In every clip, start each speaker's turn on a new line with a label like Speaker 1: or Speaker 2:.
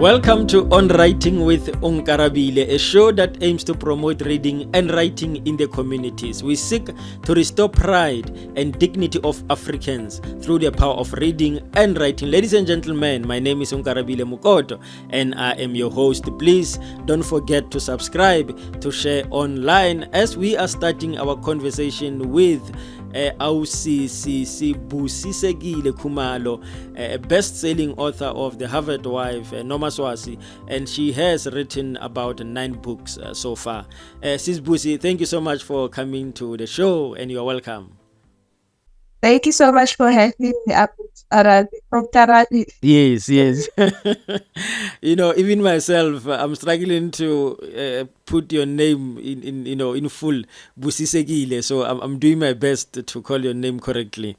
Speaker 1: Welcome to On Writing with Onkarabile, a show that aims to promote reading and writing in the communities. We seek to restore pride and dignity of Africans through the power of reading and writing. Ladies and gentlemen, my name is Onkarabile Mokoto and I am your host. Please don't forget to subscribe, to share online as we are starting our conversation with Busisekile Khumalo, a best-selling author of The Harvard Wife, Nomaswasi, and she has written about 9 books so far. Sis Busi, thank you so much for coming to the show, and you are welcome.
Speaker 2: Thank you so much for having me from Taradi.
Speaker 1: Yes. Even myself, I'm struggling to put your name in full, Busisekile. So I'm doing my best to call your name correctly.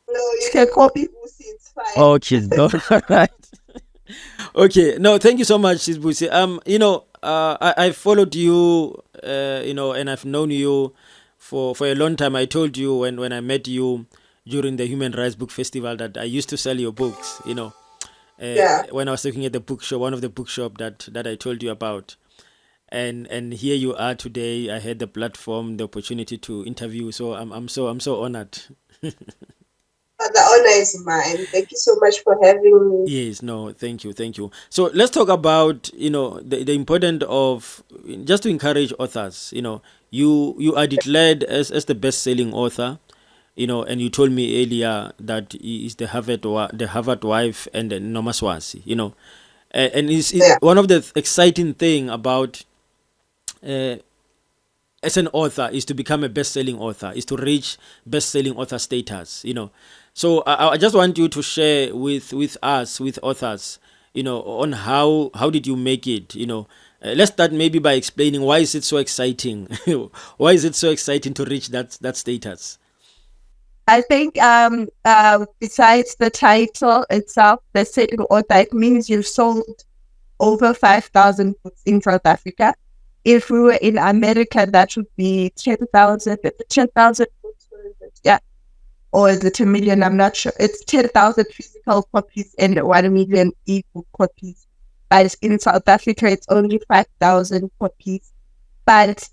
Speaker 2: No, you can call me Busi, it's fine.
Speaker 1: Okay, all right. Okay, no, thank you so much, Sis Busi. I followed you, and I've known you for a long time. I told you when I met you during the Human Rights Book Festival that I used to sell your books, when I was looking at the bookshop, one of the bookshop that I told you about. And here you are today. I had the platform, the opportunity to interview. So I'm so honored.
Speaker 2: The honor is mine. Thank you so much for having me.
Speaker 1: Yes, no, thank you. So let's talk about the importance of, just to encourage authors. You are declared as the best-selling author. And you told me earlier that he is the Harvard Wife and the Nomaswasi. And it's one of the exciting thing about as an author is to become a best-selling author, is to reach best-selling author status. So I just want you to share with us, with authors, on how did you make it. Let's start maybe by explaining why is it so exciting. Why is it so exciting to reach that status?
Speaker 2: I think besides the title itself, the selling author, it means you've sold over 5,000 books in South Africa. If we were in America, that would be 10,000 books, yeah. Or is it 1 million? I'm not sure. It's 10,000 physical copies and 1 million e-book copies. But in South Africa, it's only 5,000 copies. But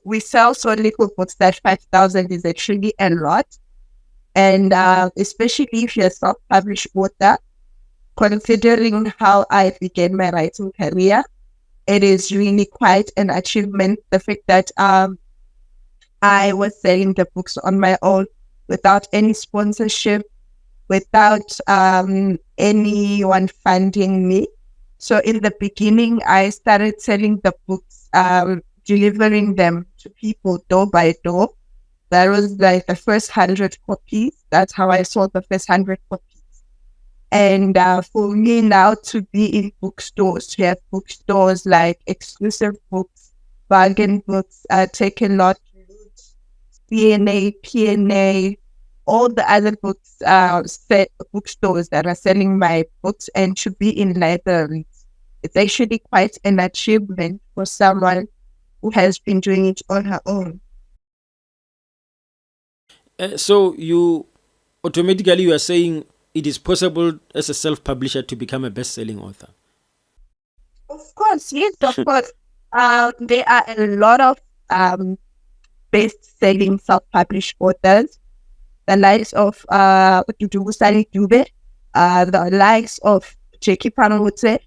Speaker 2: we sell so little books that 5,000 is actually a lot. And especially if you're a self-published author, considering how I began my writing career, it is really quite an achievement. The fact that I was selling the books on my own without any sponsorship, without anyone funding me. So in the beginning, I started selling the books, delivering them to people door by door. That was like the first 100 copies. That's how I sold the first 100 copies. And for me now to be in bookstores, to have bookstores like Exclusive Books, Bargain Books, Take a Lot, PNA, all the other bookstores that are selling my books, and to be in libraries. It's actually quite an achievement for someone who has been doing it on her own.
Speaker 1: So you automatically you are saying it is possible as a self-publisher to become a best-selling author.
Speaker 2: Of course, yes, of course. There are a lot of best-selling self-published authors. The likes of Sally Dube, the likes of Jackie Panwoodse,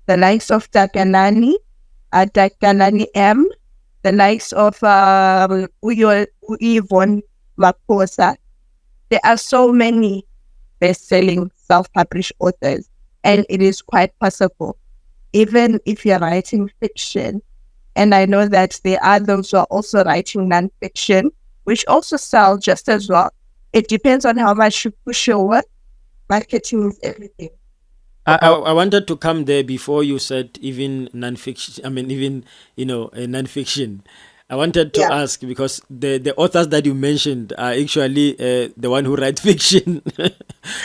Speaker 2: the likes of Dagalani M, the likes of Uyivon Maposa. There are so many best-selling self-published authors, and it is quite possible, even if you're writing fiction. And I know that there are those who are also writing non-fiction, which also sell just as well. It depends on how much you push your work. Marketing is everything.
Speaker 1: I wanted to come there before you said even non-fiction. I mean, even non-fiction. I wanted to ask because the authors that you mentioned are actually the one who write fiction.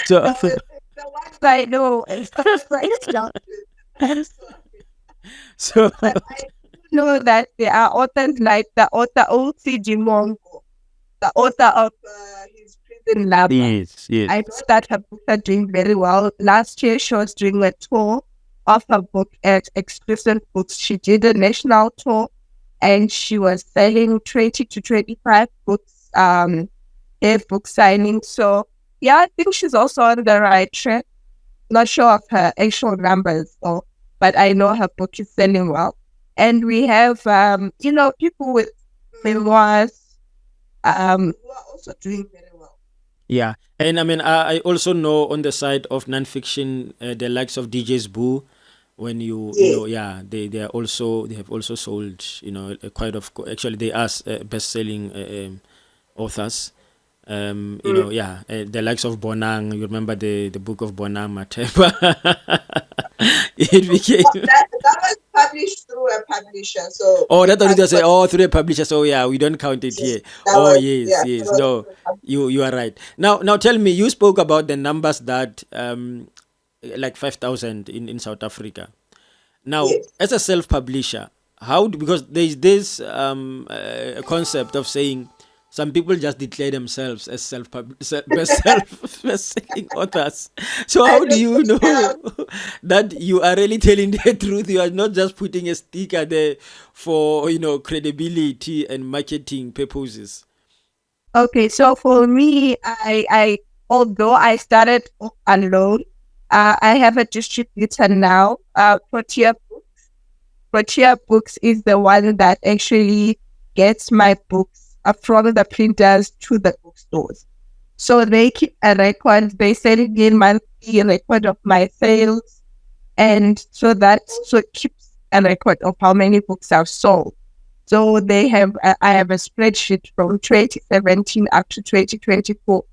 Speaker 1: So
Speaker 2: the ones I know,
Speaker 1: so
Speaker 2: but I know that there are authors like the author O.C.G. Mongo, the author of his in love.
Speaker 1: Yes,
Speaker 2: I know that her books are doing very well. Last year, she was doing a tour of her book at Exclusive Books. She did a national tour, and she was selling 20 to 25 books, their book signing. So, yeah, I think she's also on the right track. Not sure of her actual numbers, though, but I know her book is selling well. And we have, people with memoirs who are also doing very well.
Speaker 1: yeah. And I mean, I also know on the side of nonfiction, the likes of DJ's Boo, when yeah, they have also sold, quite of actually they are best selling authors. Yeah, the likes of Bonang. You remember the book of Bonang Mateba? It became.
Speaker 2: That was published through a publisher. So
Speaker 1: Oh, that only just say, through a publisher. So yeah, we don't count it here. Oh yes. No, you are right. Now tell me, you spoke about the numbers that like 5,000 in South Africa. Now, as a self-publisher, because there is this concept of saying some people just declare themselves as best-selling authors. So how do you know that you are really telling the truth? You are not just putting a sticker there for credibility and marketing purposes.
Speaker 2: Okay, so for me, I although I started alone, I have a distributor now. Frontier Books is the one that actually gets my books from the printers to the bookstores. So they keep a record. They send in monthly record of my sales, and so that keeps a record of how many books I've sold. So I have a spreadsheet from 2017 up to 2024.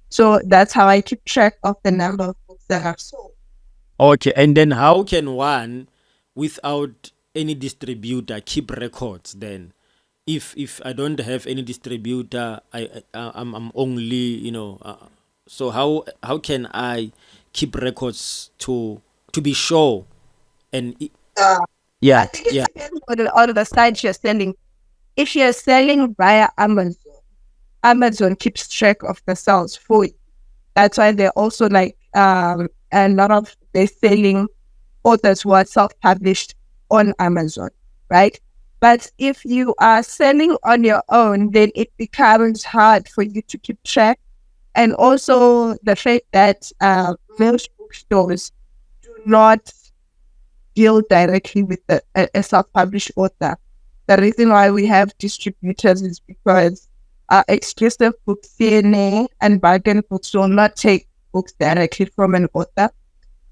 Speaker 2: So that's how I keep track of the number of books that I've sold.
Speaker 1: Okay, and then how can one, without any distributor, keep records then? If I don't have any distributor, I'm only so how can I keep records to be sure and yeah,
Speaker 2: I think it depends on the site you're selling. If you're selling via Amazon keeps track of the sales for you. That's why they're also like a lot of best-selling authors who are self-published on Amazon, right? But if you are selling on your own, then it becomes hard for you to keep track. And also the fact that most bookstores do not deal directly with a self-published author. The reason why we have distributors is because Exclusive Books, CNA, and Bargain Books will not take books directly from an author.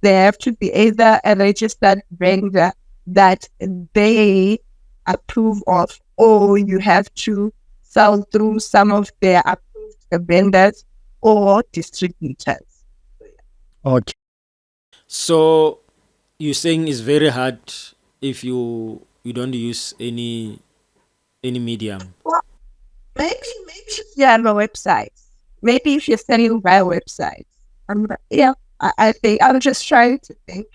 Speaker 2: They have to be either a registered vendor that they approve of, or you have to sell through some of their approved vendors or distributors.
Speaker 1: Okay. So you're saying it's very hard if you don't use any medium.
Speaker 2: Well, maybe if you have a website. Maybe if you're selling via website. I think I'm just trying to think.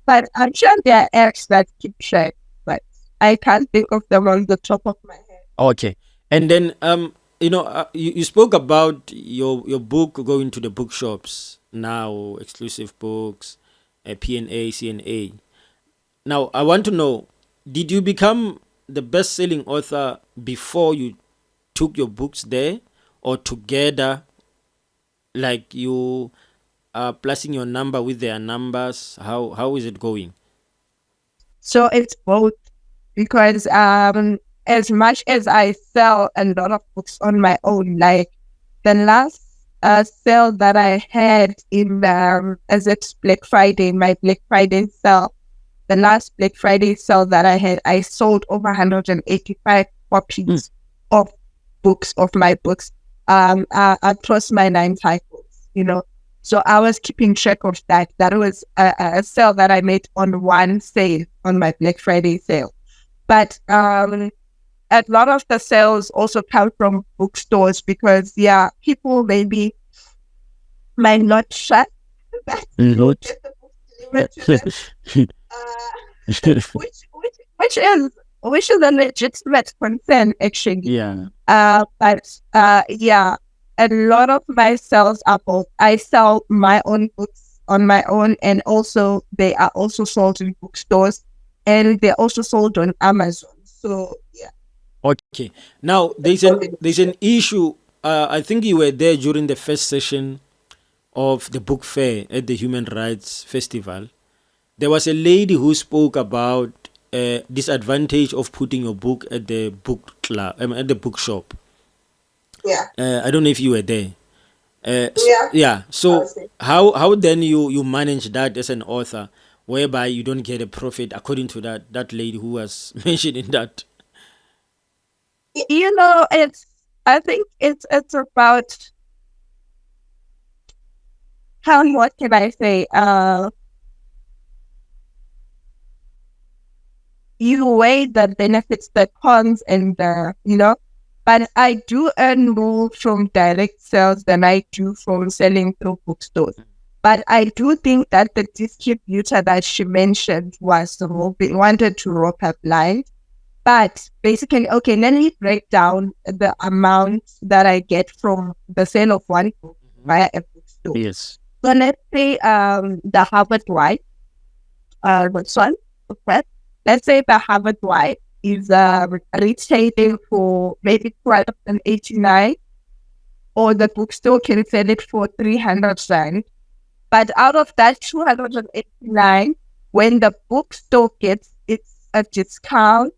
Speaker 2: But I'm sure there are apps that keep track, but I can't think of them on the top of my head.
Speaker 1: Okay. And then you spoke about your book going to the bookshops now, Exclusive Books, PNA, CNA. Now I want to know, did you become the best-selling author before you took your books there, or together, like you are placing your number with their numbers? How is it going?
Speaker 2: So it's both, because as much as I sell a lot of books on my own, like the last sale that I had in as it's Black Friday, my Black Friday sale, the last Black Friday sale that I had, I sold over 185 copies of books, of my books, across my 9 titles, So I was keeping track of that. That was a sale that I made on one sale, on my Black Friday sale. But a lot of the sales also come from bookstores because, people maybe might not shut that get the books delivered to them. Which is a legitimate concern, actually.
Speaker 1: Yeah.
Speaker 2: But a lot of my sales are both. I sell my own books on my own, and also they are also sold in bookstores, and they're also sold on Amazon. So yeah.
Speaker 1: Okay. Now there's an issue. I think you were there during the first session of the book fair at the Human Rights Festival. There was a lady who spoke about disadvantage of putting your book at the book club, at the bookshop.
Speaker 2: Yeah.
Speaker 1: I don't know if you were there.
Speaker 2: Yeah.
Speaker 1: Yeah.
Speaker 2: I
Speaker 1: So
Speaker 2: was saying.
Speaker 1: how then you manage that as an author, whereby you don't get a profit according to that lady who was mentioning that.
Speaker 2: You know, I think it's about how, what can I say? You weigh the benefits, the cons, and but I do earn more from direct sales than I do from selling through bookstores. But I do think that the distributor that she mentioned wanted to rope her blind. But basically, okay, let me break down the amount that I get from the sale of one book via a bookstore.
Speaker 1: Yes.
Speaker 2: So let's say the Harvard White, what's one? Okay. Let's say the Harvard White is retailing for maybe 1289, or the bookstore can sell it for 300 rand. But out of that 289, when the bookstore gets its a discount,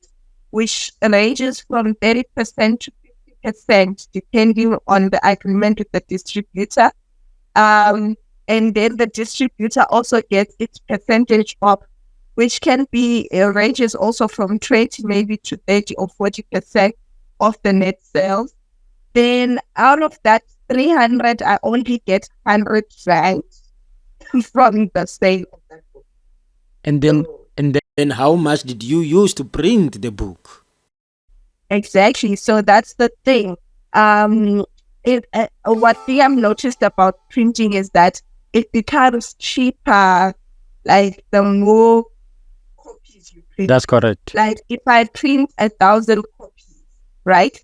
Speaker 2: which ranges from 30% to 50%, depending on the agreement with the distributor. And then the distributor also gets its percentage off, which can be ranges also from 20 maybe to 30 or 40% of the net sales. Then out of that 300, I only get 100 rand from the sale of that book.
Speaker 1: And then how much did you use to print the book?
Speaker 2: Exactly. So that's the thing. What Liam noticed about printing is that it becomes cheaper, like the more copies you print.
Speaker 1: That's correct.
Speaker 2: Like if I print 1,000 copies, right?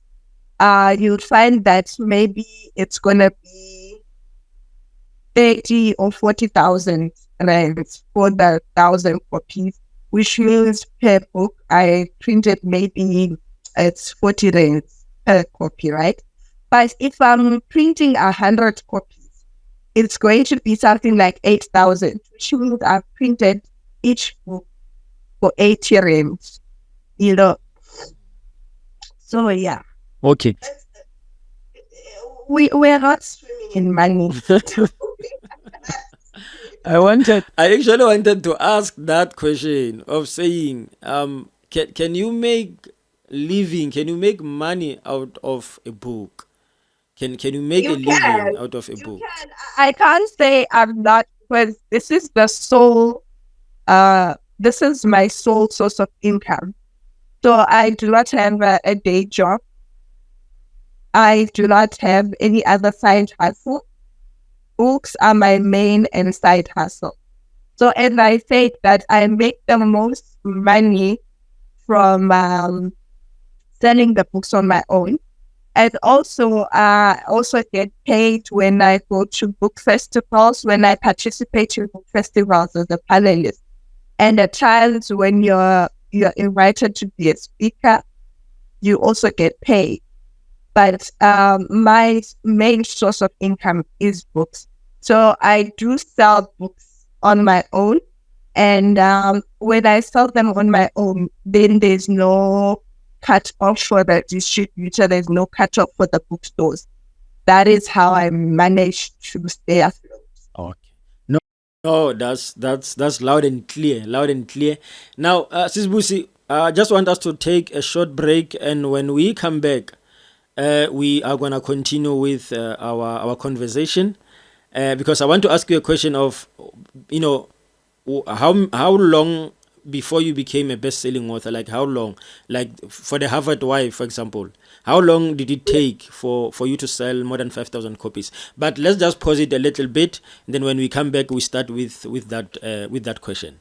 Speaker 2: You'll find that maybe it's gonna be 30 or 40,000 rands for the 1,000 copies, which means per book I printed maybe it's 40 rands per copy, right? But if I'm printing 100 copies, it's going to be something like 8,000, which means I've printed each book for 80 rands, you know. So yeah,
Speaker 1: Okay.
Speaker 2: we're not swimming in money.
Speaker 1: I actually wanted to ask that question of saying, can you make living? Can you make money out of a book? Can you make a
Speaker 2: You can.
Speaker 1: living out of a
Speaker 2: You
Speaker 1: book?
Speaker 2: can. I can't say I'm not, because this is the sole, this is my sole source of income. So I do not have a day job. I do not have any other side hustle. Books are my main and side hustle. So as I said that I make the most money from selling the books on my own. And also, also get paid when I go to book festivals, when I participate in book festivals as a panelist. And at times when you're invited to be a speaker, you also get paid. But my main source of income is books. So I do sell books on my own. And when I sell them on my own, then there's no cut off for the distributor, there's no cut off for the bookstores. That is how I manage to stay afloat.
Speaker 1: Okay. No, no, that's loud and clear, loud and clear. Now, Sis Busi, just want us to take a short break, and when we come back, we are gonna continue with our conversation, because I want to ask you a question of, you know, how long before you became a best-selling author? Like how long? Like for the Harvard Wife, for example, how long did it take for you to sell more than 5,000 copies? But let's just pause it a little bit. And then when we come back, we start with that question.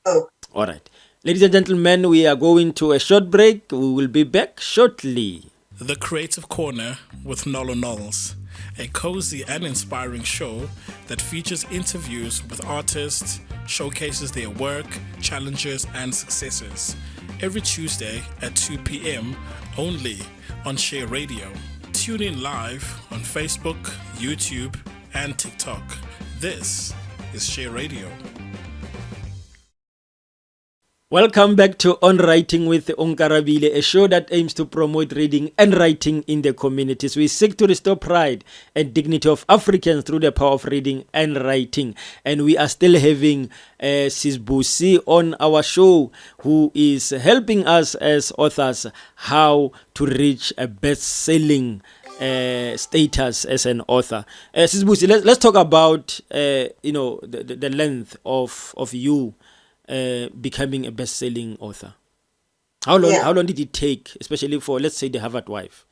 Speaker 2: Oh.
Speaker 1: All right, ladies and gentlemen, we are going to a short break. We will be back shortly.
Speaker 3: The Creative Corner with Nolu Knowles, a cozy and inspiring show that features interviews with artists, showcases their work, challenges, and successes. Every Tuesday at 2 p.m. only on Share Radio. Tune in live on Facebook, YouTube, and TikTok. This is Share Radio.
Speaker 1: Welcome back to On Writing with Onkarabile, a show that aims to promote reading and writing in the communities. We seek to restore pride and dignity of Africans through the power of reading and writing. And we are still having Sis Busi on our show, who is helping us as authors how to reach a best-selling status as an author. Sis Busi, let's talk about the length of you becoming a best-selling author. How long did it take, especially for, let's say, The Harvard Wife?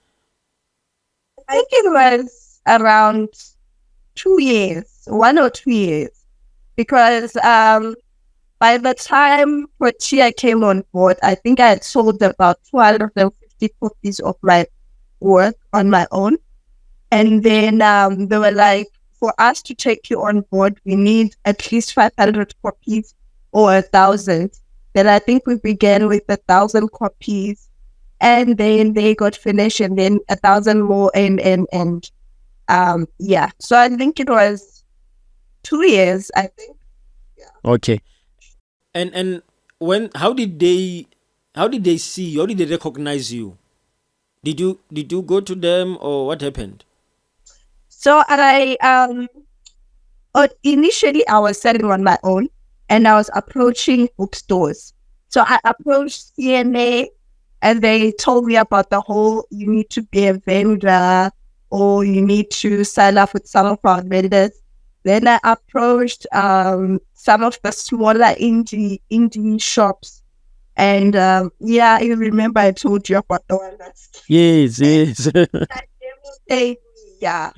Speaker 2: I think it was around 2 years, 1 or 2 years, because by the time Protea came on board, I think I had sold about 250 copies of my work on my own. And then they were like, for us to take you on board, we need at least 500 copies or 1,000. Then I think we began with 1,000 copies, and then they got finished, and then 1,000 more, and yeah. So I think it was 2 years, I think. Yeah.
Speaker 1: Okay. And how did they see you? How did they recognize you? Did you go to them, or what happened?
Speaker 2: So initially I was selling on my own, and I was approaching bookstores. So I approached CNA, and they told me about the whole, you need to be a vendor, or you need to sign up with some of our vendors. Then I approached some of the smaller indie shops. And I remember I told you about the one that's...
Speaker 1: Yes.
Speaker 2: Yeah.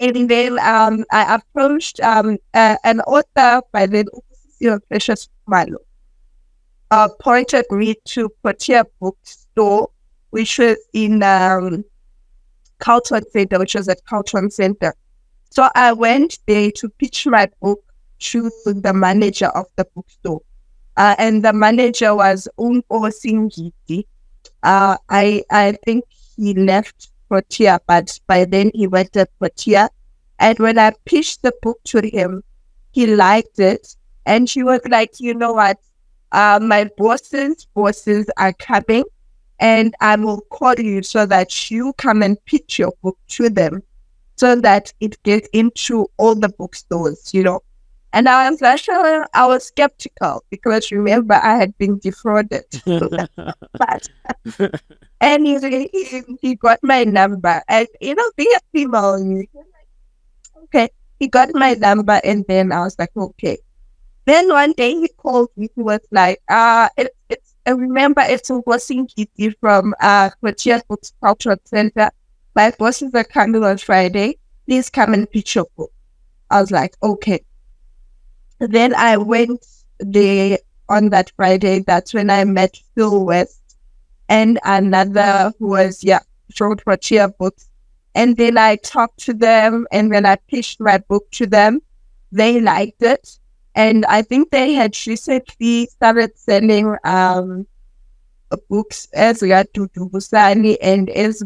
Speaker 2: And then I approached an author by the name of Precious Khumalo, pointed me to Protea Bookstore, which was in Carlton Center, which was at Carlton Center. So I went there to pitch my book to the manager of the bookstore. And the manager was Singiti. I think he left Protea, but by then he went to Protea. And when I pitched the book to him, he liked it. And she was like, you know what, my bosses are coming, and I will call you so that you come and pitch your book to them, so that it gets into all the bookstores, And I was skeptical, because remember, I had been defrauded. But anyway, he got my number, and being a female, okay, he got my number, and then I was like, okay. Then one day he called me. He was like, I remember it's Nkosingiti from Protea Books Cultural Center. My bosses are coming on Friday. Please come and pitch your book. I was like, okay. Then I went there on that Friday. That's when I met Phil West and another who was, from Protea Books. And then I talked to them, and when I pitched my book to them, they liked it. And I think they had recently started selling books as Dudubusani and as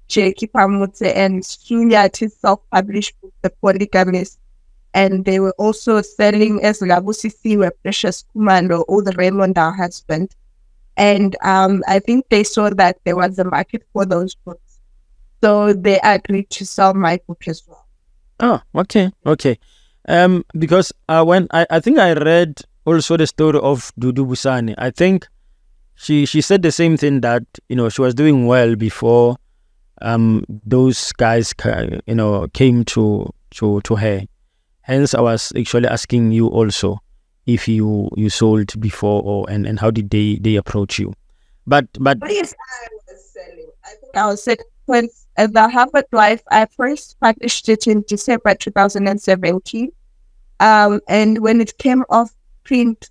Speaker 2: Jackie Pamutse and Sunyati's self-published book, The Polygamist. And they were also selling as Busisiwe Precious Khumalo, or the Raymond, our husband. And I think they saw that there was a market for those books. So they agreed to sell my book as well.
Speaker 1: Oh, okay. Because when I think I read also the story of Dudu Busani, I think she said the same thing, that she was doing well before those guys came to her. Hence, I was actually asking you also if you sold before, and how did they approach you? But
Speaker 2: yes, I was selling. I think I was selling when The Harvard Wife, I first published it in December 2017. And when it came off print,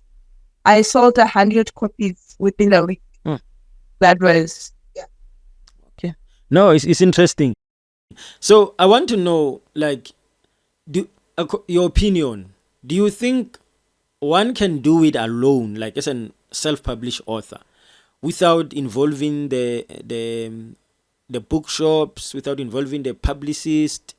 Speaker 2: I sold 100 copies within a week. That was
Speaker 1: No, it's interesting. So I want to know, like, your opinion. Do you think one can do it alone, like as a self-published author, without involving the bookshops, without involving the publicist?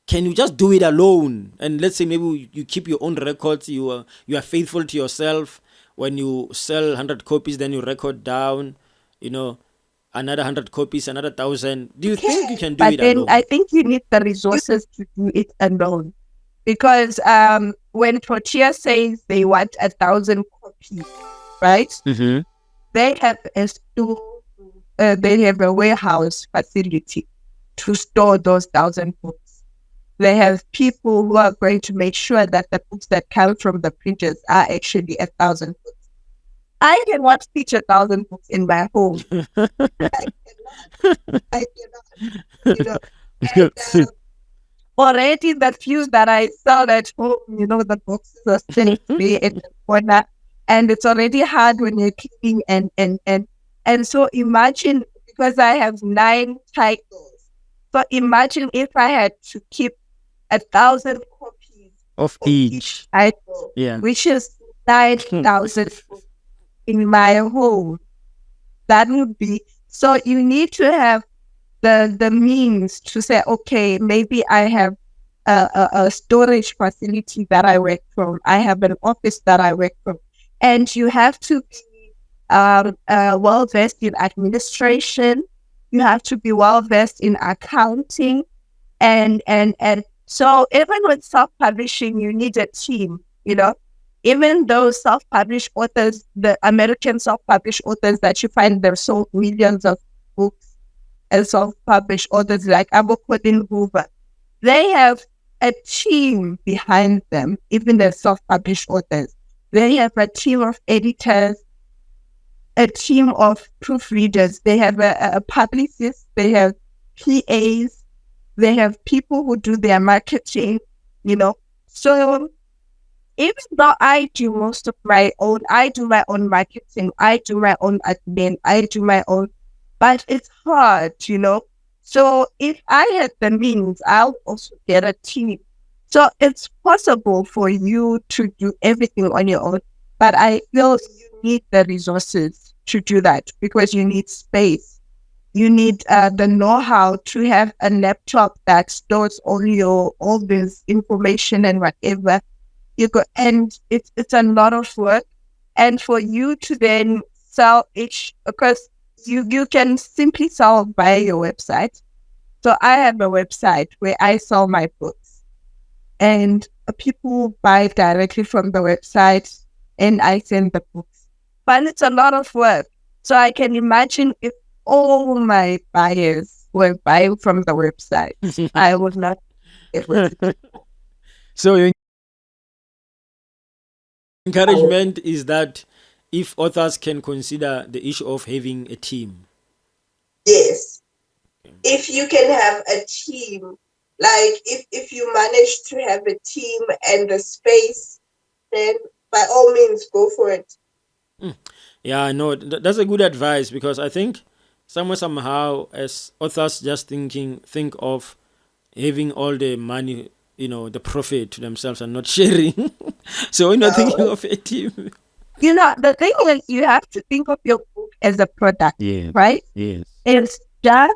Speaker 1: Can you just do it alone? And let's say maybe you keep your own records. You are faithful to yourself. When you sell 100 copies, then you record down. You know, another 100 copies, another 1,000. Do you think you can do
Speaker 2: But
Speaker 1: it
Speaker 2: then I
Speaker 1: alone?
Speaker 2: think you need the resources to do it alone. Because when Protea says they want 1,000 copies, right?
Speaker 1: Mm-hmm.
Speaker 2: They have a store, they have a warehouse facility to store those 1,000 books. They have people who are going to make sure that the books that come from the printers are actually 1,000 books. I cannot teach 1,000 books in my home. I cannot. You know. And, already the few that I sell at home, the boxes are sitting there in the corner, and it's already hard when you're cleaning and so imagine, because I have 9 titles. So imagine if I had to keep 1,000 copies
Speaker 1: Of
Speaker 2: of each
Speaker 1: each.
Speaker 2: title,
Speaker 1: Yeah.
Speaker 2: which is 9,000 in my home. That would be so. You need to have the means to say, okay, maybe I have a storage facility that I work from. I have an office that I work from. And you have to be well versed in administration. You have to be well versed in accounting. And so even with self-publishing, you need a team, Even those self-published authors, the American self-published authors that you find, they've sold millions of books and self-published authors like Colin Hoover, they have a team behind them, even the self-published authors. They have a team of editors, a team of proofreaders. They have a publicist. They have PAs. They have people who do their marketing, So even though I do most of my own, I do my own marketing, I do my own admin, I do my own, but it's hard, So if I had the means, I'll also get a team. So it's possible for you to do everything on your own, but I feel you need the resources to do that because you need space. You need the know-how to have a laptop that stores all this information and whatever. And it's a lot of work. And for you to then sell each, because you can simply sell via your website. So I have a website where I sell my books, and people buy directly from the website, and I send the books. But it's a lot of work. So I can imagine if all my buyers were buying from the website, I would not be able to.
Speaker 1: So your encouragement is that if authors can consider the issue of having a team.
Speaker 2: Yes. If you can have a team, like if you manage to have a team and the space, then by all means go for it.
Speaker 1: Yeah, no, that's a good advice, because I think somehow as authors just think of having all the money, the profit to themselves and not sharing. So we're not thinking of a team.
Speaker 2: The thing is, you have to think of your book as a product, right?
Speaker 1: Yes.
Speaker 2: It's just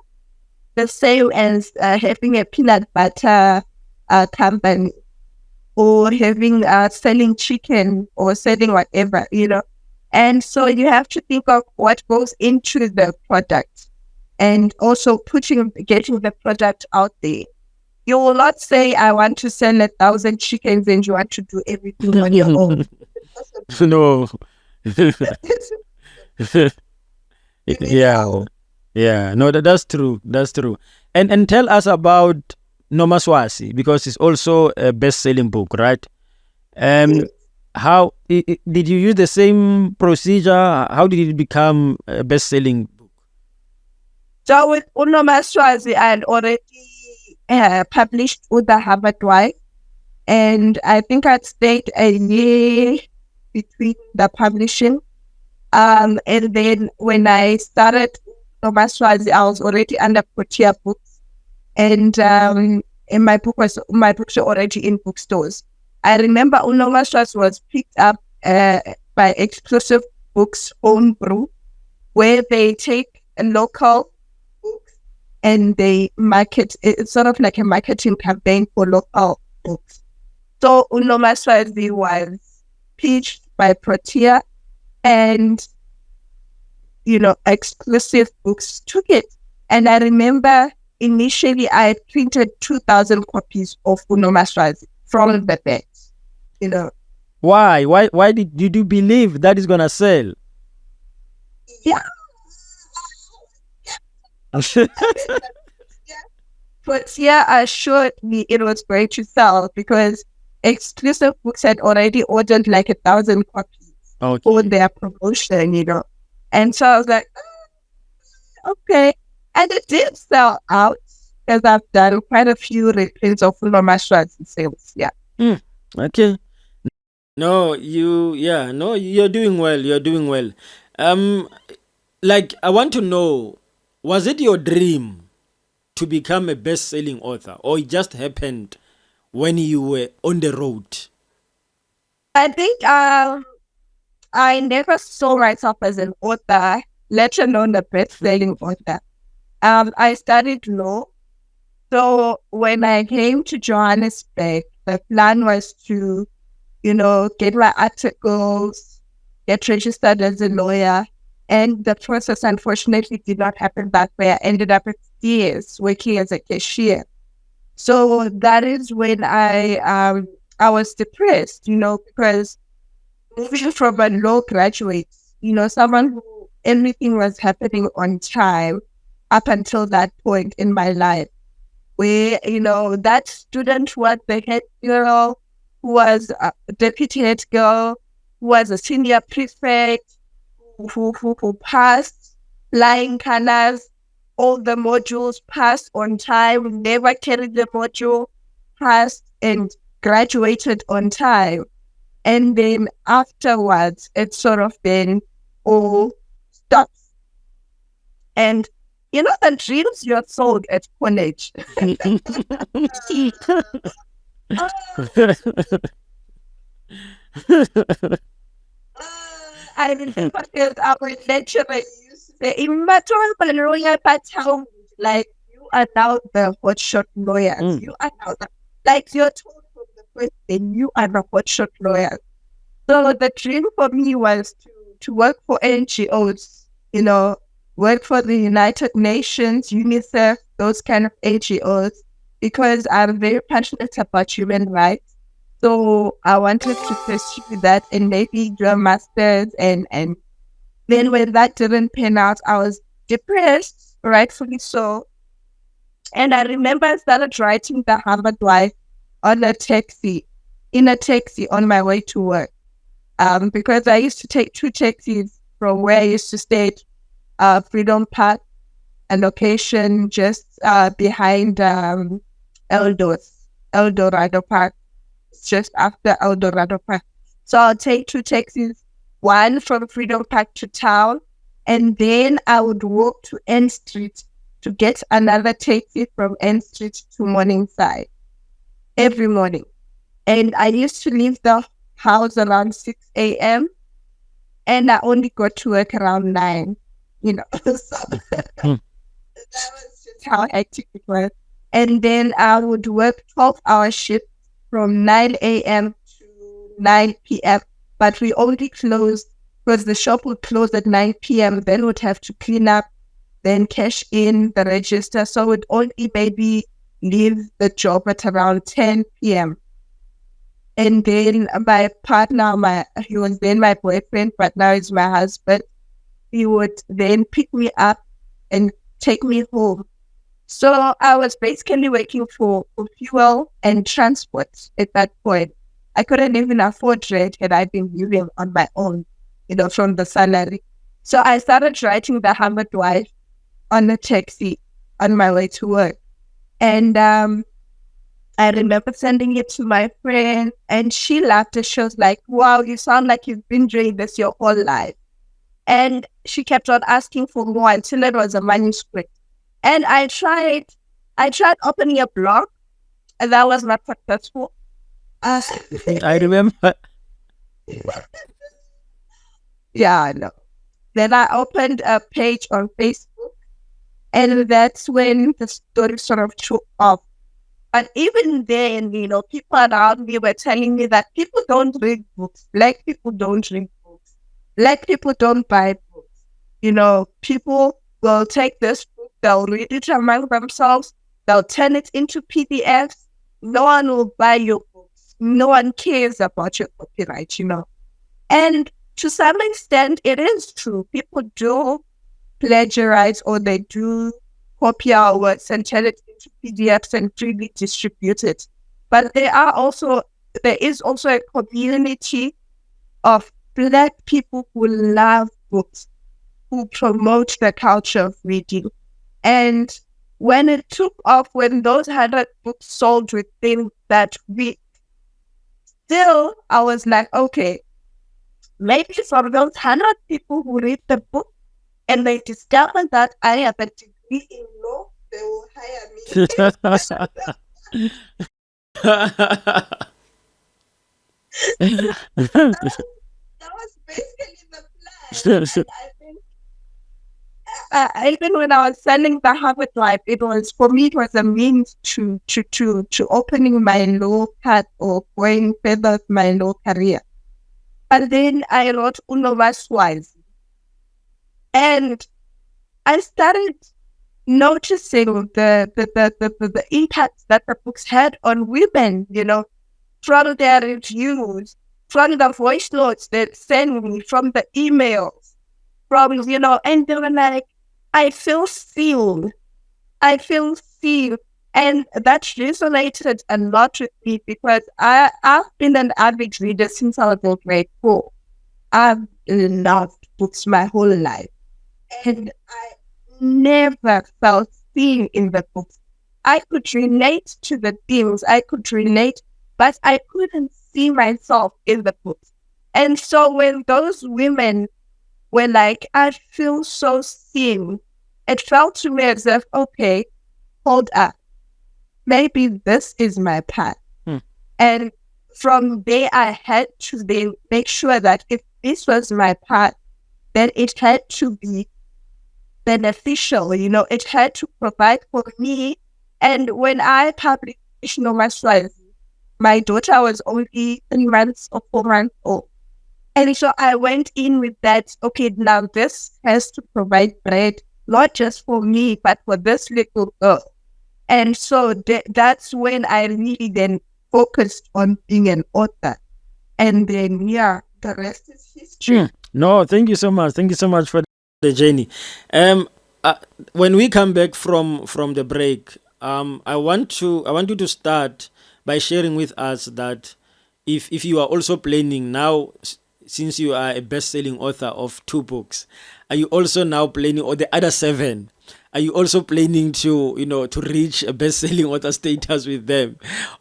Speaker 2: the same as having a peanut butter company, or having selling chicken, or selling whatever, And so you have to think of what goes into the product, and also getting the product out there. You will not say, I want to sell 1,000 chickens and you want to do everything on your own.
Speaker 1: No. Yeah. No, that's true. That's true. And tell us about Nomaswasi, because it's also a best-selling book, right? How did you use the same procedure? How did it become a best-selling book?
Speaker 2: So with Nomaswasi, I had already published with the Harvard Wife, and I think I'd stayed a year between the publishing. And then when I started Maswazi, I was already under Protea books, and and my books were already in bookstores. I remember Unomaswas was picked up by Exclusive Books Homebrew, where they take a local books and they market. It's sort of like a marketing campaign for local books. So Unomaswazi was pitched by Protea, and Exclusive Books took it. And I remember initially I printed 2,000 copies of Unomaswazi from the bed.
Speaker 1: Why? Why did you believe that is gonna sell?
Speaker 2: Yeah. Protea assured me it was going to sell because Exclusive Books had already ordered like 1,000 copies for their promotion, And so I was like, okay. And it did sell out because I've done quite a few reprints of Unomaswazi sales. Yeah.
Speaker 1: Okay. No, you're doing well. You're doing well. Like, I want to know, was it your dream to become a best-selling author, or it just happened when you were on the road?
Speaker 2: I think I never saw myself as an author, let alone a best-selling author. I studied law, so when I came to Johannesburg, the plan was to, get my articles, get registered as a lawyer, and the process unfortunately did not happen that way. I ended up at years working as a cashier. So that is when I was depressed, because moving from a law graduate, someone who everything was happening on time up until that point in my life, where, that student was the head girl, who was a deputy head girl, who was a senior prefect, who passed flying colors, all the modules passed on time, never carried the module, passed and graduated on time. And then afterwards, it's sort of been all stops. And the dreams you're sold at college. I remember because our lecturer used to say, like, you are now the hotshot lawyers. You are now like, you're told from the first day, you are the hotshot lawyers. So the dream for me was to work for NGOs, work for the United Nations, UNICEF, those kind of NGOs, because I'm very passionate about human rights. So I wanted to pursue that and maybe do a master's. And then when that didn't pan out, I was depressed, rightfully so. And I remember I started writing the Harvard Wife in a taxi on my way to work. Because I used to take 2 taxis from where I used to stay at Freedom Park, a location just behind Eldorado Park. Just after Eldorado Park. So I'll take 2 taxis, one from Freedom Park to town, and then I would walk to N Street to get another taxi from N Street to Morningside every morning. And I used to leave the house around 6 a.m. and I only got to work around 9, So that was just how hectic it was. And then I would work 12-hour shifts from 9 a.m. to 9 p.m. But we only closed because the shop would close at 9 p.m. Then we'd have to clean up, then cash in the register. So we'd only maybe leave the job at around 10 p.m. And then my partner, he was then my boyfriend, but now he's my husband. He would then pick me up and take me home. So I was basically working for fuel and transport at that point. I couldn't even afford rent and I'd been living on my own, from the salary. So I started writing the Harvard Wife on the taxi on my way to work. And I remember sending it to my friend and she laughed and she was like, wow, you sound like you've been doing this your whole life. And she kept on asking for more until it was a manuscript. And I tried opening a blog, and that was not successful.
Speaker 1: I remember.
Speaker 2: Yeah, I know. Then I opened a page on Facebook, and that's when the story sort of took off. But even then, people around me were telling me that people don't read books. Black people don't read books. Black people don't buy books. People will take this book, they'll read it among themselves, they'll turn it into PDFs. No one will buy your books. No one cares about your copyright. And to some extent, it is true. People do plagiarize, or they do copy our works and turn it into PDFs and freely distribute it. But there is also a community of Black people who love books, who promote the culture of reading. And when it took off, when those 100 books sold within that week, still, I was like, okay, maybe from those 100 people who read the book and they discover that I have a degree in law, they will hire me. That was basically the plan. And I think even when I was selling the Harvard Life, it was a means to opening my law path or going further with my law career. And then I wrote Unovaswazi. And I started noticing the impact that the books had on women, from their reviews, from the voice notes they sent me, from the emails, and they were like, I feel seen. And that resonated a lot with me because I've been an avid reader since I was in grade 4. I've loved books my whole life. And I never felt seen in the books. I could relate to the themes. But I couldn't see myself in the books. And so when those women were like, I feel so seen, it felt to me as if, okay, hold up. Maybe this is my path. And from there, I had to then make sure that if this was my path, then it had to be beneficial. It had to provide for me. And when I published my daughter was only 3 months or 4 months old. And so I went in with that, okay, now this has to provide bread, not just for me, but for this little girl. And so that's when I really then focused on being an author. And then, the rest is history.
Speaker 1: No, thank you so much. Thank you so much for the journey. When we come back from the break, I want you to start by sharing with us that if you are also planning now, since you are a best-selling author of 2 books, are you also now planning, or the other 7, are you also planning to reach a best-selling author status with them,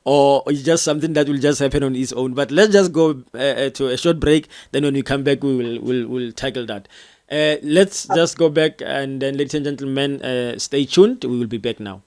Speaker 1: or is just something that will just happen on its own? But let's just go to a short break. Then when we come back, we'll tackle that. Let's just go back, and then, ladies and gentlemen, stay tuned. We will be back now.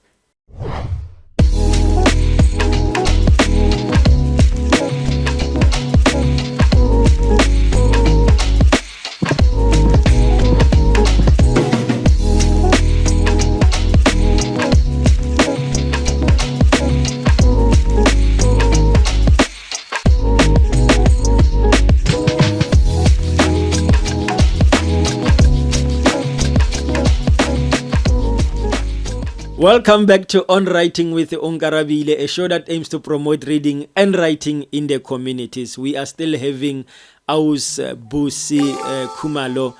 Speaker 1: Welcome back to On Writing with Onkarabile, a show that aims to promote reading and writing in the communities. We are still having Busisekile Khumalo,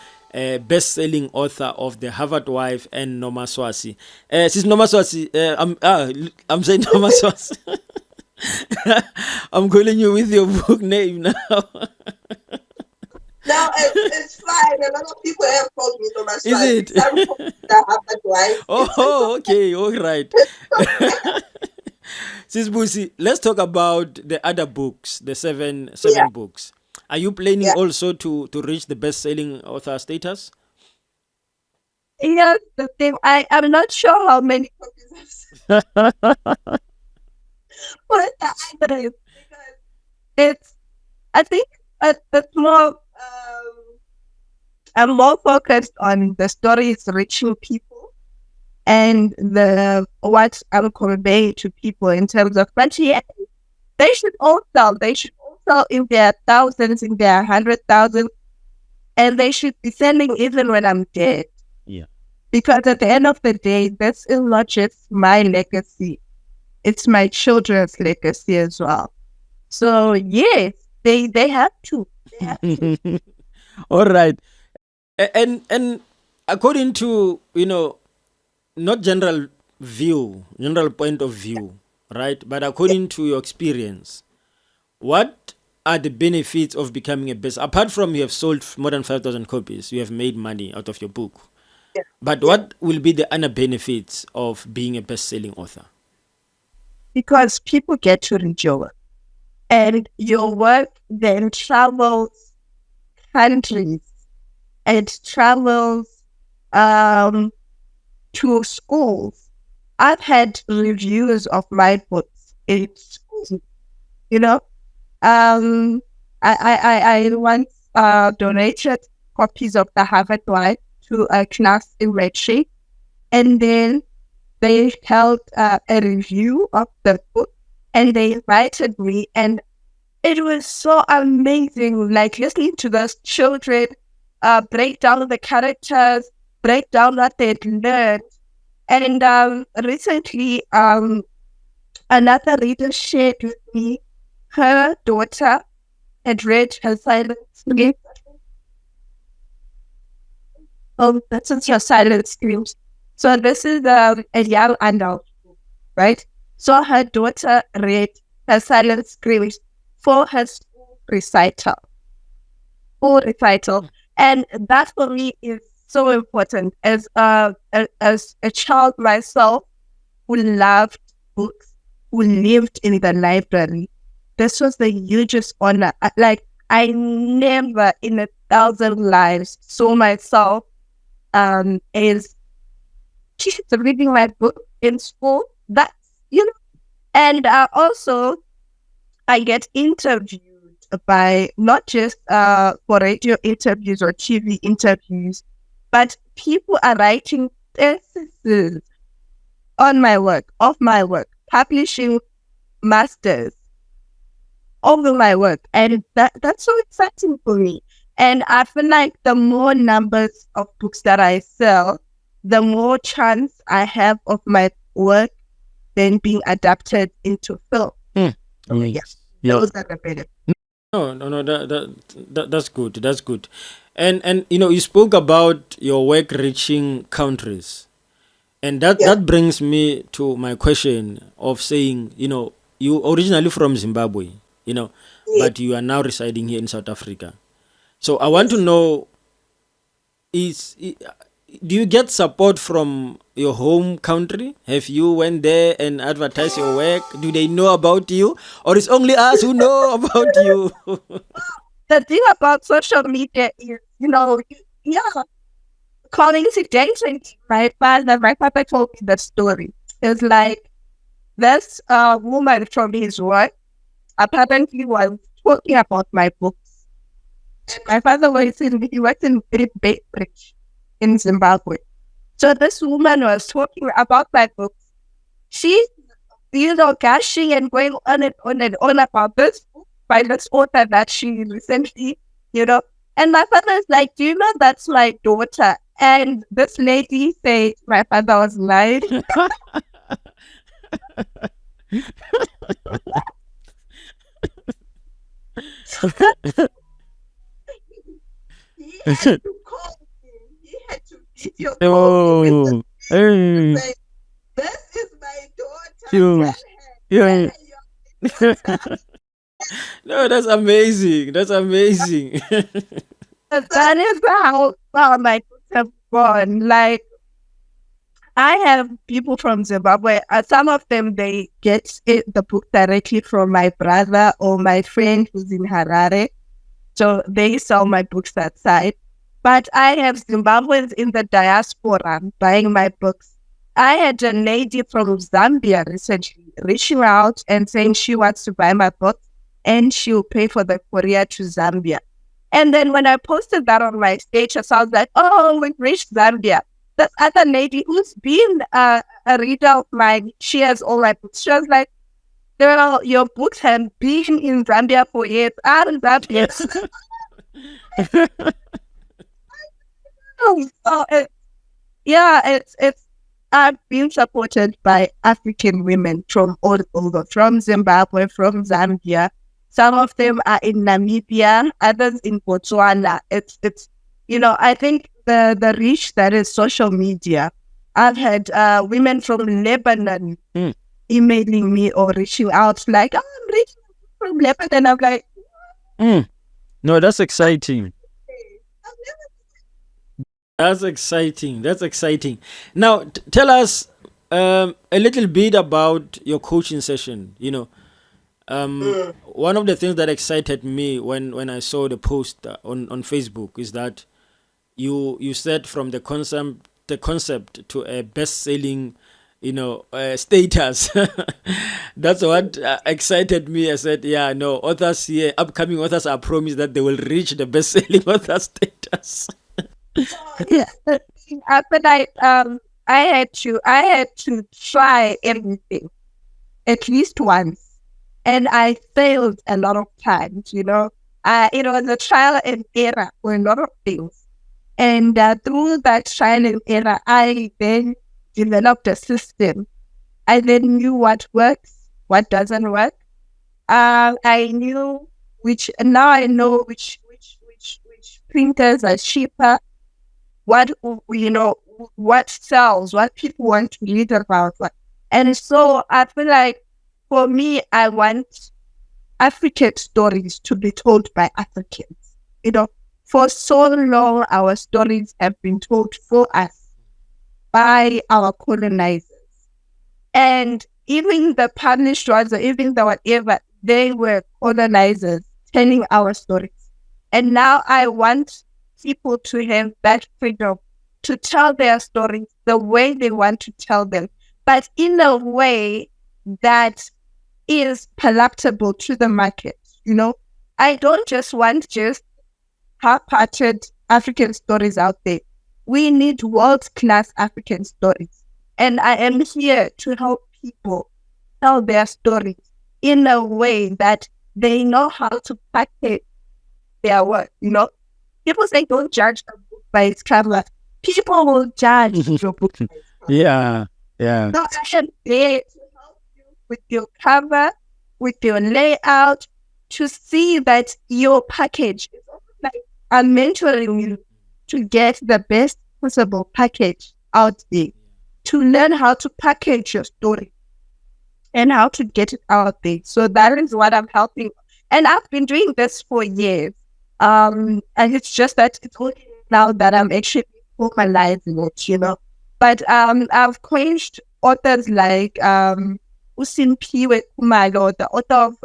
Speaker 1: best-selling author of The Harvard Wife and Nomaswasi. Sis Nomaswasi, I'm saying Nomaswasi. I'm calling you with your book name now.
Speaker 2: No, it's fine. A lot of people have called me Nomaswasi.
Speaker 1: Is it?
Speaker 2: The Harvard Wife.
Speaker 1: Oh, okay, all right. Sis Busi, let's talk about the other books, the seven books. Are you planning
Speaker 2: Yeah.
Speaker 1: also to reach the best-selling author status?
Speaker 2: Here's the thing. I'm not sure how many copies I've put the address because it's, I think it's more, I'm more focused on the stories reaching people and the what I'm conveying to people in terms of, but yeah, they should all sell. They should all sell in their thousands, in their 100,000, and they should be selling even when I'm dead.
Speaker 1: Yeah.
Speaker 2: Because at the end of the day, this is not just my legacy; it's my children's legacy as well. So yes, they have to. They have to.
Speaker 1: All right. And according to, not general point of view, right? But according to your experience, what are the benefits of becoming a best? Apart from you have sold more than 5,000 copies, you have made money out of your book.
Speaker 2: Yeah.
Speaker 1: But
Speaker 2: Yeah.
Speaker 1: what will be the other benefits of being a best-selling author?
Speaker 2: Because people get to read your work, and your work then travels countries and travels um, to schools. I've had reviews of my books in schools. You know, um, I once donated copies of the Harvard Life to a class in Redshape, and then they held a review of the book, and they invited me, and it was so amazing, like listening to those children break down the characters, break down what they'd learned. And recently, another reader shared with me her daughter had read her silent screams. Oh, that's just her silent screams. So this is a young adult, right? So her daughter read her silent screams for her school recital. And that for me is so important as as a child myself who loved books, who lived in the library. This was the hugest honor. Like, I never in 1,000 lives saw myself as just reading my book in school. That's, and also I get interviewed by not just for radio interviews or TV interviews, but people are writing theses on my work, of my work, publishing masters over my work. And that's so exciting for me. And I feel like the more numbers of books that I sell, the more chance I have of my work then being adapted into film.
Speaker 1: Yes.
Speaker 2: Those are the benefits.
Speaker 1: No, that's good. That's good. And you spoke about your work reaching countries. And that brings me to my question of saying, you originally from Zimbabwe, but you are now residing here in South Africa. So I want to know, do you get support from your home country? Have you went there and advertised your work? Do they know about you? Or it's only us who know about you?
Speaker 2: The thing about social media is, coincidentally, my father told me the story. It's like this woman from his work apparently was talking about my books. And my father he works in Bainbridge in Zimbabwe. So this woman was talking about my books. She's, gushing and going on and on and on about this book by this author that she recently, And my father is like, do you know that's my daughter? And this lady said my father was lying. He had to call me. He had to video call me. Say, this is my daughter.
Speaker 1: No, that's amazing. That's amazing.
Speaker 2: That is how my books have gone. Like, I have people from Zimbabwe. Some of them, they get the book directly from my brother or my friend who's in Harare. So they sell my books outside. But I have Zimbabweans in the diaspora buying my books. I had a lady from Zambia recently reaching out and saying she wants to buy my books and she'll pay for the courier to Zambia. And then when I posted that on my status, I was like, oh, we've reached Zambia. That other lady who's been a reader of mine, she has all my books. She was like, girl, your books have been in Zambia for years. And that
Speaker 1: Yes.
Speaker 2: so it's I've been supported by African women from all over, from Zimbabwe, from Zambia. Some of them are in Namibia, others in Botswana. It's I think the reach that is social media. I've had women from Lebanon emailing me or reaching out like, oh, I'm reaching from Lebanon. I'm like,
Speaker 1: No, that's exciting. That's exciting. Now, tell us a little bit about your coaching session. One of the things that excited me when I saw the post on Facebook is that you said from the concept to a best-selling status. That's what excited me. I said, yeah, no, authors here, upcoming authors are promised that they will reach the best-selling author status.
Speaker 2: yeah. But I had to try everything at least once, and I failed a lot of times. It was a trial and error for a lot of things, and through that trial and error, I then developed a system. I then knew what works, what doesn't work. I knew now I know which printers are cheaper, what sells, what people want to read about. And so I feel like for me, I want African stories to be told by Africans. For so long, our stories have been told for us by our colonizers. And even the published ones, or even the whatever, they were colonizers telling our stories. And now I want people to have that freedom to tell their stories the way they want to tell them, but in a way that is palatable to the market. I don't just want half-hearted African stories out there. We need world-class African stories. And I am here to help people tell their stories in a way that they know how to package their work. People say don't judge a book by its cover. People will judge your book by its cover.
Speaker 1: Yeah.
Speaker 2: So I am there to help you with your cover, with your layout, to see that your package is almost like I'm mentoring you to get the best possible package out there, to learn how to package your story and how to get it out there. So that is what I'm helping. And I've been doing this for years. And it's just that it's only now that I'm actually formalizing it, But I've coached authors like Tedvenon, the author of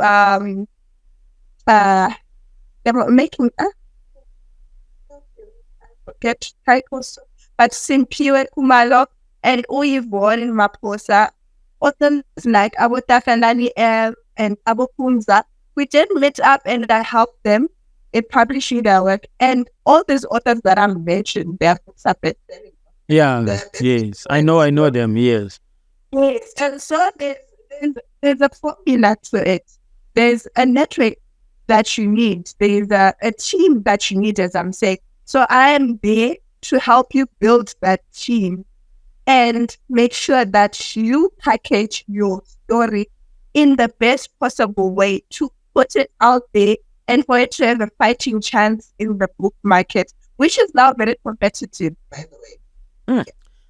Speaker 2: they were making forget titles, but Simpiwe Khumalo and Uyivon Maposa, authors like Nondalana and Abukunza. We did meet up and I helped them in publishing their work, and all these authors that I've mentioned, their books are best-selling.
Speaker 1: Yeah, yes. I know them, yes.
Speaker 2: Yes, and so there's a formula to it. There's a network that you need. There's a team that you need, as I'm saying. So I am there to help you build that team and make sure that you package your story in the best possible way to put it out there and for it to have a fighting chance in the book market, which is now very competitive, by the way.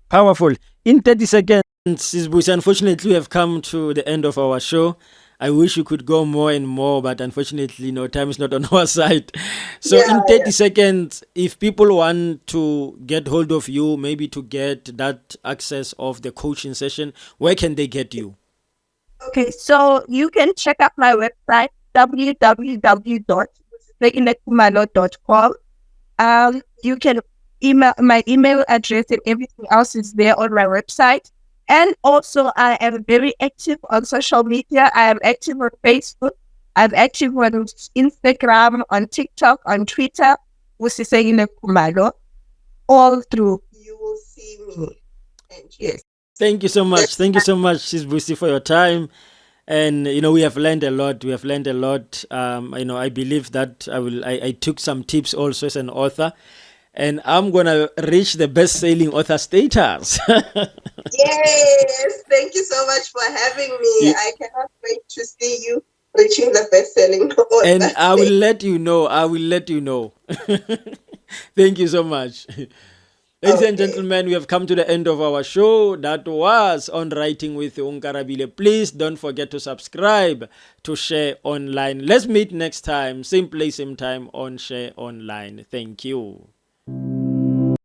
Speaker 1: Powerful. In 30 seconds, Sizbusi, unfortunately, we have come to the end of our show. I wish we could go more and more, but unfortunately, time is not on our side. So in 30 seconds, if people want to get hold of you, maybe to get that access of the coaching session, where can they get you?
Speaker 2: Okay, so you can check out my website, www.busisekile, busisekile.com. You can email my email address and everything else is there on my website. And also, I am very active on social media. I am active on Facebook. I'm active on Instagram, on TikTok, on Twitter. Busisekile Khumalo. All through. You will see me. And yes.
Speaker 1: Thank you so much. Thank you so much, Sis Busi, for your time. And we have learned a lot. We have learned a lot. I believe that I took some tips also as an author, and I'm gonna reach the best-selling author status.
Speaker 2: Yes, thank you so much for having me. I cannot wait to see you reaching the best-selling author.
Speaker 1: And I will let you know. I will let you know. Thank you so much. Ladies and gentlemen, we have come to the end of our show. That was On Writing with Onkarabile. Please don't forget to subscribe to Share Online. Let's meet next time, same place, same time on Share Online. Thank you.